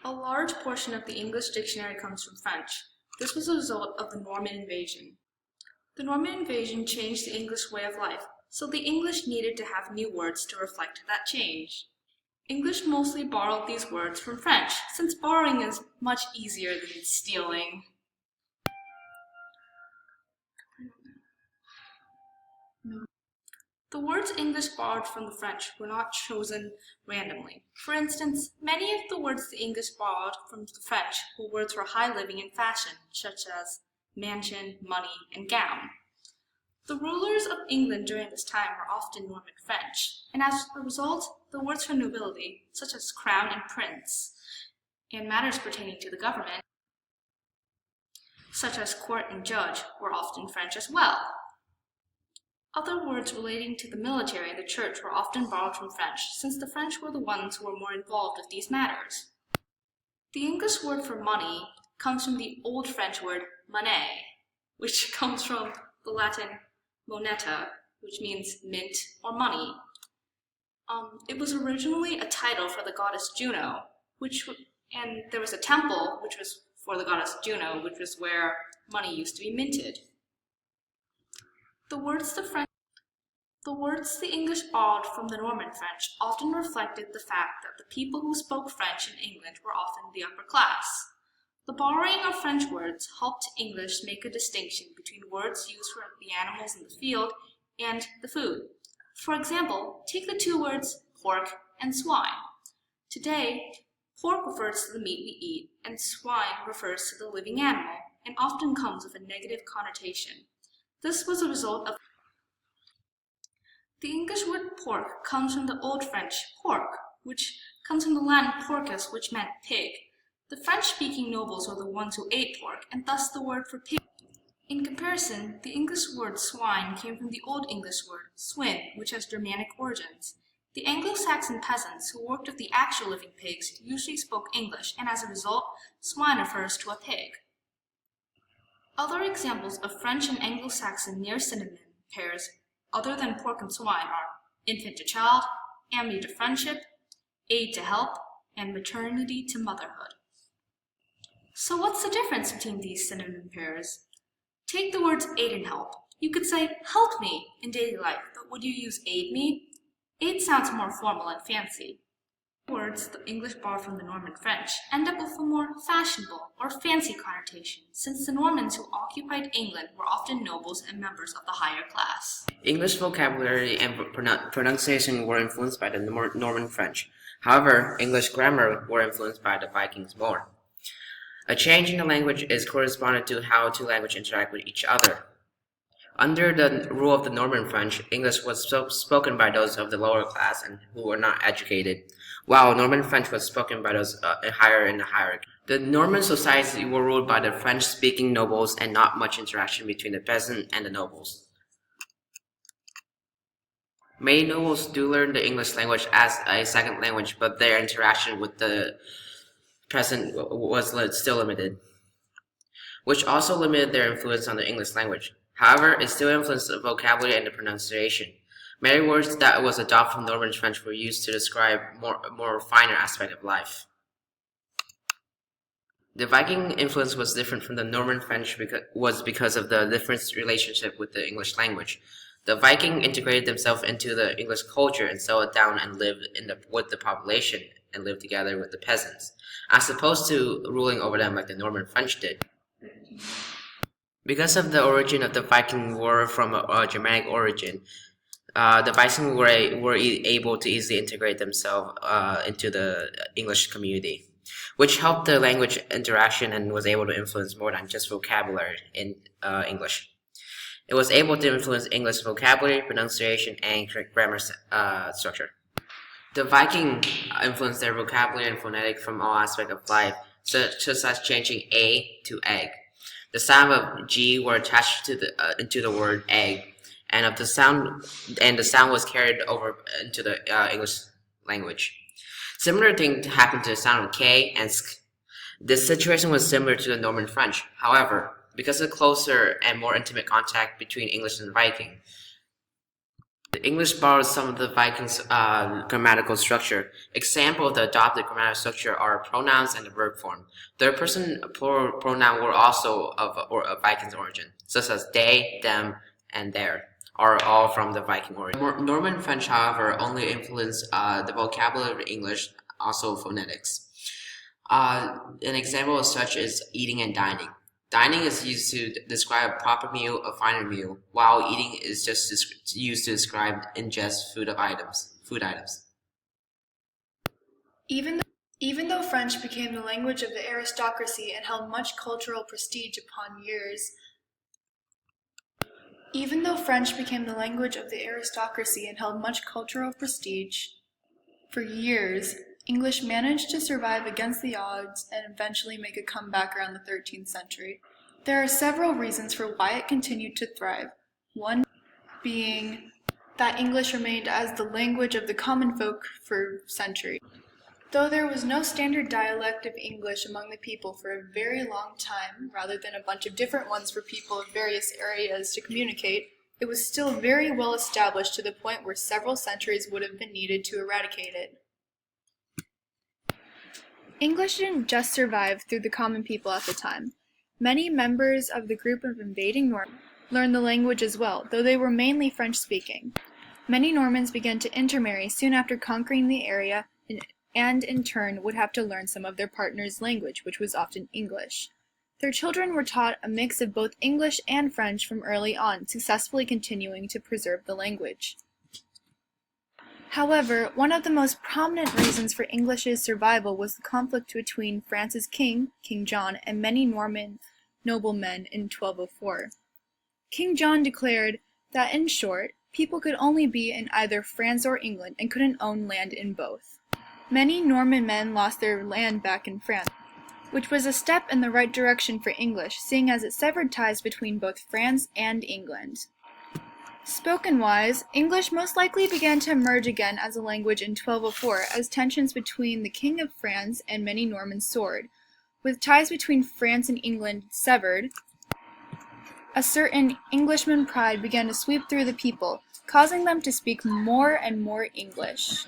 A large portion of the English dictionary comes from French. This was a result of the Norman invasion. The Norman invasion changed the English way of life, so the English needed to have new words to reflect that change. English mostly borrowed these words from French, since borrowing is much easier than stealing. The words English borrowed from the French were not chosen randomly. For instance, many of the words the English borrowed from the French were words for high living and fashion, such as mansion, money, and gown. The rulers of England during this time were often Norman French, and as a result, the words for nobility, such as crown and prince, and matters pertaining to the government, such as court and judge, were often French as well. Other words relating to the military and the church were often borrowed from French, since the French were the ones who were more involved with these matters. The English word for money comes from the Old French word monnaie, which comes from the Latin moneta, which means mint or money. It was originally a title for the goddess Juno, and there was a temple which was for the goddess Juno, which was where money used to be minted. The words the English borrowed from the Norman French often reflected the fact that the people who spoke French in England were often the upper class. The borrowing of French words helped English make a distinction between words used for the animals in the field and the food. For example, take the two words pork and swine. Today, pork refers to the meat we eat, and swine refers to the living animal, and often comes with a negative connotation. This was a result of the English word pork comes from the Old French porc, which comes from the Latin porcus, which meant pig. The French-speaking nobles were the ones who ate pork, and thus the word for pig. In comparison, the English word swine came from the Old English word swin, which has Germanic origins. The Anglo-Saxon peasants who worked with the actual living pigs usually spoke English, and as a result, swine refers to a pig. Other examples of French and Anglo-Saxon near synonym pairs other than pork and swine are infant to child, amity to friendship, aid to help, and maternity to motherhood. So what's the difference between these synonym pairs? Take the words aid and help. You could say help me in daily life, but would you use aid me? Aid sounds more formal and fancy. Words the English borrowed from the Norman French end up with a more fashionable or fancy connotation, since the Normans who occupied England were often nobles and members of the higher class. English vocabulary and pronunciation were influenced by the Norman French. However, English grammar were influenced by the Vikings more. A change in the language is corresponded to how two languages interact with each other. Under the rule of the Norman French, English was spoken by those of the lower class and who were not educated, while Norman French was spoken by those higher in the hierarchy. The Norman society were ruled by the French-speaking nobles and not much interaction between the peasant and the nobles. Many nobles do learn the English language as a second language, but their interaction with the peasant was still limited, which also limited their influence on the English language. However, it still influenced the vocabulary and the pronunciation. Many words that was adopted from Norman French were used to describe more finer aspect of life. The Viking influence was different from the Norman French because of the different relationship with the English language. The Viking integrated themselves into the English culture and settled down and lived with the population and lived together with the peasants, as opposed to ruling over them like the Norman French did. Because of the origin of the Viking war from a Germanic origin, the Vikings were able to easily integrate themselves into the English community, which helped the language interaction and was able to influence more than just vocabulary in English. It was able to influence English vocabulary, pronunciation, and grammar structure. The Viking influenced their vocabulary and phonetic from all aspects of life, such as changing A to egg. The sound of G were attached to into the word egg, and the sound was carried over into the English language. Similar thing happened to the sound of K and sk. This situation was similar to the Norman French. However, because of closer and more intimate contact between English and Viking, The English borrowed some of the Vikings' grammatical structure. Example of the adopted grammatical structure are pronouns and the verb form. Third person plural pronoun were also of Vikings origin, such as they, them, and their are all from the Viking origin. Norman French, however, only influenced the vocabulary of English, also phonetics. An example of such is eating and dining. Dining is used to describe a proper meal, a finer meal, while eating is just used to describe ingest food items. Even though French became the language of the aristocracy and held much cultural prestige upon years, Even though French became the language of the aristocracy and held much cultural prestige, for years, English managed to survive against the odds and eventually make a comeback around the 13th century. There are several reasons for why it continued to thrive. One being that English remained as the language of the common folk for centuries. Though there was no standard dialect of English among the people for a very long time, rather than a bunch of different ones for people of various areas to communicate, it was still very well established to the point where several centuries would have been needed to eradicate it. English didn't just survive through the common people at the time. Many members of the group of invading Normans learned the language as well, though they were mainly French-speaking. Many Normans began to intermarry soon after conquering the area and in turn would have to learn some of their partner's language, which was often English. Their children were taught a mix of both English and French from early on, successfully continuing to preserve the language. However, one of the most prominent reasons for English's survival was the conflict between France's king, King John, and many Norman noblemen in 1204. King John declared that, in short, people could only be in either France or England and couldn't own land in both. Many Norman men lost their land back in France, which was a step in the right direction for English, seeing as it severed ties between both France and England. Spoken-wise, English most likely began to emerge again as a language in 1204 as tensions between the King of France and many Normans soared. With ties between France and England severed, a certain Englishman pride began to sweep through the people, causing them to speak more and more English.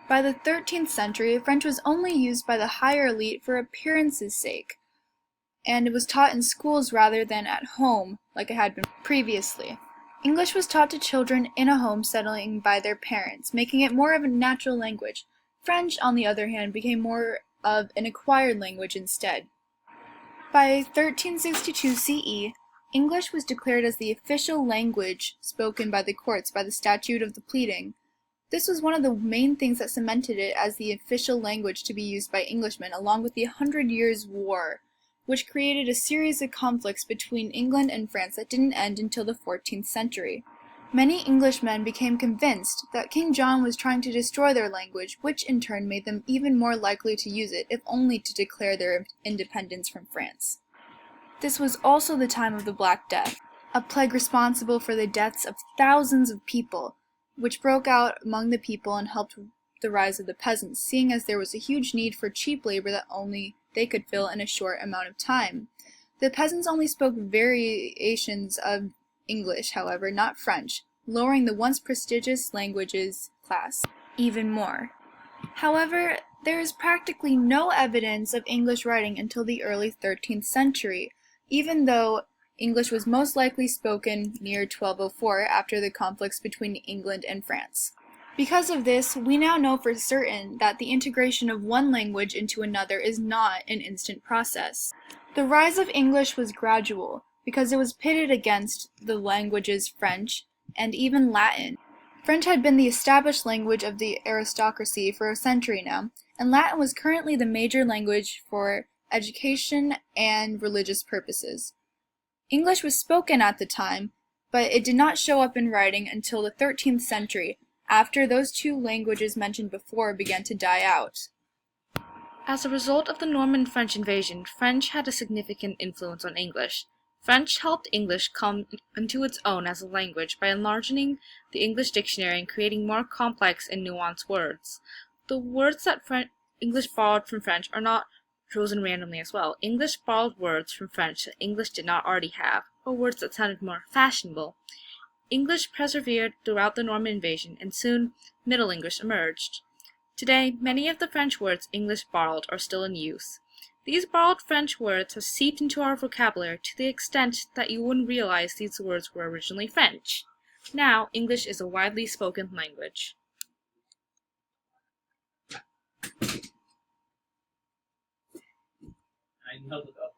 By the 13th century, French was only used by the higher elite for appearance's sake, and it was taught in schools rather than at home, like it had been previously. English was taught to children in a home settling by their parents, making it more of a natural language. French, on the other hand, became more of an acquired language instead. By 1362 CE, English was declared as the official language spoken by the courts by the Statute of the Pleading. This was one of the main things that cemented it as the official language to be used by Englishmen, along with the 100 Years' War, which created a series of conflicts between England and France that didn't end until the 14th century. Many Englishmen became convinced that King John was trying to destroy their language, which in turn made them even more likely to use it, if only to declare their independence from France. This was also the time of the Black Death, a plague responsible for the deaths of thousands of people, which broke out among the people and helped the rise of the peasants, seeing as there was a huge need for cheap labor that only they could fill in a short amount of time. The peasants only spoke variations of English, however, not French, lowering the once prestigious languages class even more. However, there is practically no evidence of English writing until the early 13th century, even though English was most likely spoken near 1204 after the conflicts between England and France. Because of this, we now know for certain that the integration of one language into another is not an instant process. The rise of English was gradual, because it was pitted against the languages French and even Latin. French had been the established language of the aristocracy for a century now, and Latin was currently the major language for education and religious purposes. English was spoken at the time, but it did not show up in writing until the 13th century, after those two languages mentioned before began to die out. As a result of the Norman French invasion, French had a significant influence on English. French helped English come into its own as a language by enlarging the English dictionary and creating more complex and nuanced words. The words that English borrowed from French are not chosen randomly as well. English borrowed words from French that English did not already have, or words that sounded more fashionable. English persevered throughout the Norman invasion, and soon Middle English emerged. Today, many of the French words English borrowed are still in use. These borrowed French words have seeped into our vocabulary to the extent that you wouldn't realize these words were originally French. Now, English is a widely spoken language. I know that